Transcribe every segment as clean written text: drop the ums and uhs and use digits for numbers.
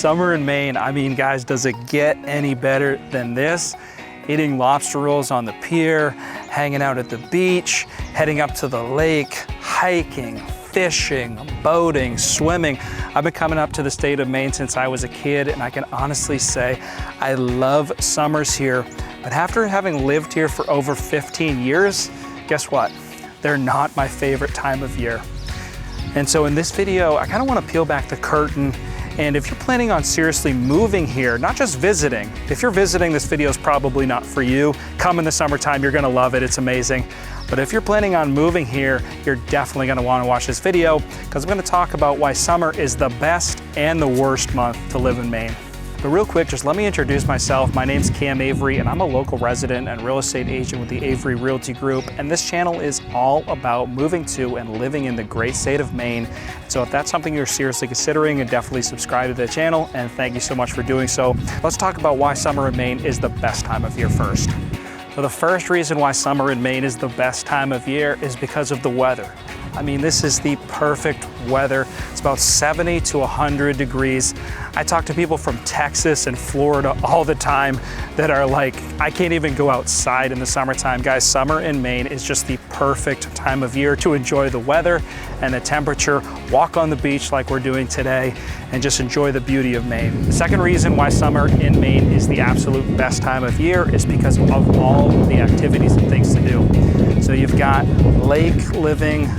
Summer in Maine, I mean, guys, does it get any better than this? Eating lobster rolls on the pier, hanging out at the beach, heading up to the lake, hiking, fishing, boating, swimming. I've been coming up to the state of Maine since I was a kid, and I can honestly say I love summers here. But after having lived here for over 15 years, guess what? They're not my favorite time of year. And so in this video, I kind of want to peel back the curtain. And if you're planning on seriously moving here, not just visiting, if you're visiting, this video is probably not for you. Come in the summertime, you're gonna love it, it's amazing. But if you're planning on moving here, you're definitely gonna wanna watch this video because I'm gonna talk about why summer is the best and the worst month to live in Maine. But real quick, just let me introduce myself. My name's Cam Avery, and I'm a local resident and real estate agent with the Avery Realty Group. And this channel is all about moving to and living in the great state of Maine. So if that's something you're seriously considering, then definitely subscribe to the channel. And thank you so much for doing so. Let's talk about why summer in Maine is the best time of year first. So the first reason why summer in Maine is the best time of year is because of the weather. I mean, this is the perfect weather. It's about 70 to 100 degrees. I talk to people from Texas and Florida all the time that are like, I can't even go outside in the summertime. Guys, summer in Maine is just the perfect time of year to enjoy the weather and the temperature, walk on the beach like we're doing today, and just enjoy the beauty of Maine. The second reason why summer in Maine is the absolute best time of year is because of all the activities and things to do. So you've got lake living.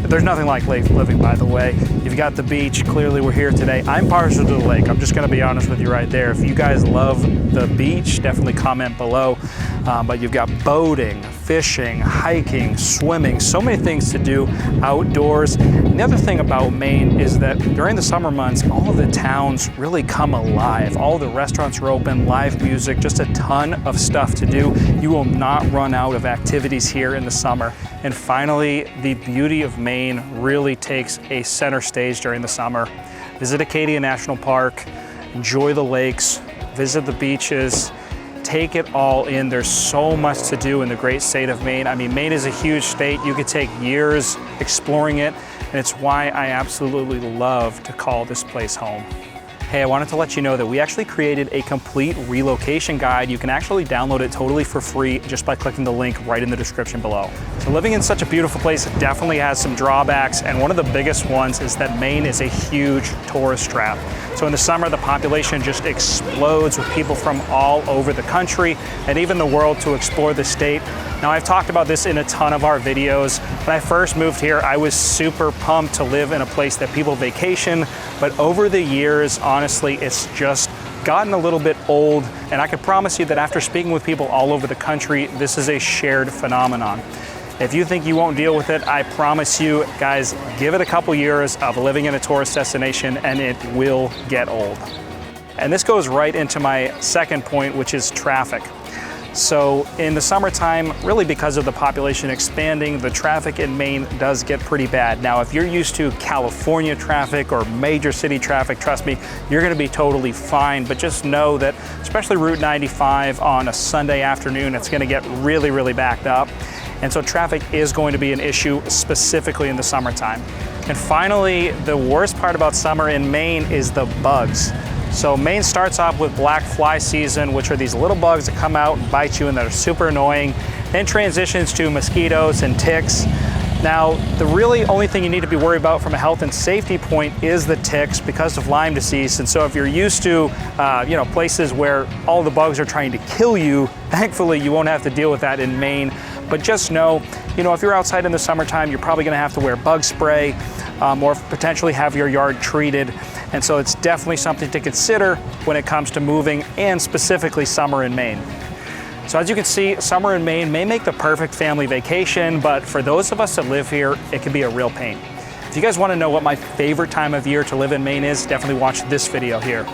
There's nothing like lake living, by the way. You've got the beach. Clearly we're here today. I'm partial to the lake. I'm just gonna be honest with you right there. If you guys love the beach, definitely comment below. But you've got boating, fishing, hiking, swimming, so many things to do outdoors. And the other thing about Maine is that during the summer months, all of the towns really come alive. All the restaurants are open, live music, just a ton of stuff to do. You will not run out of activities here in the summer. And finally, the beauty of Maine really takes a center stage during the summer. Visit Acadia National Park, enjoy the lakes, visit the beaches, take it all in. There's so much to do in the great state of Maine. I mean, Maine is a huge state. You could take years exploring it, and it's why I absolutely love to call this place home. Hey, I wanted to let you know that we actually created a complete relocation guide. You can actually download it totally for free just by clicking the link right in the description below. So living in such a beautiful place definitely has some drawbacks, and one of the biggest ones is that Maine is a huge tourist trap. So in the summer, the population just explodes with people from all over the country and even the world to explore the state. Now, I've talked about this in a ton of our videos. When I first moved here, I was super pumped to live in a place that people vacation, but over the years, honestly, it's just gotten a little bit old, and I can promise you that after speaking with people all over the country, this is a shared phenomenon. If you think you won't deal with it, I promise you, guys, give it a couple years of living in a tourist destination and it will get old. And this goes right into my second point, which is traffic. So in the summertime, really because of the population expanding, the traffic in Maine does get pretty bad. Now, if you're used to California traffic or major city traffic, trust me, you're gonna be totally fine. But just know that, especially Route 95 on a Sunday afternoon, it's gonna get really, really backed up. And so traffic is going to be an issue specifically in the summertime. And finally, the worst part about summer in Maine is the bugs. So Maine starts off with black fly season, which are these little bugs that come out and bite you and that are super annoying. Then transitions to mosquitoes and ticks. Now, the really only thing you need to be worried about from a health and safety point is the ticks because of Lyme disease. And so if you're used to places where all the bugs are trying to kill you, thankfully you won't have to deal with that in Maine. But just know, if you're outside in the summertime, you're probably gonna have to wear bug spray or potentially have your yard treated. And so it's definitely something to consider when it comes to moving, and specifically summer in Maine. So as you can see, summer in Maine may make the perfect family vacation, but for those of us that live here, it can be a real pain. If you guys wanna know what my favorite time of year to live in Maine is, definitely watch this video here.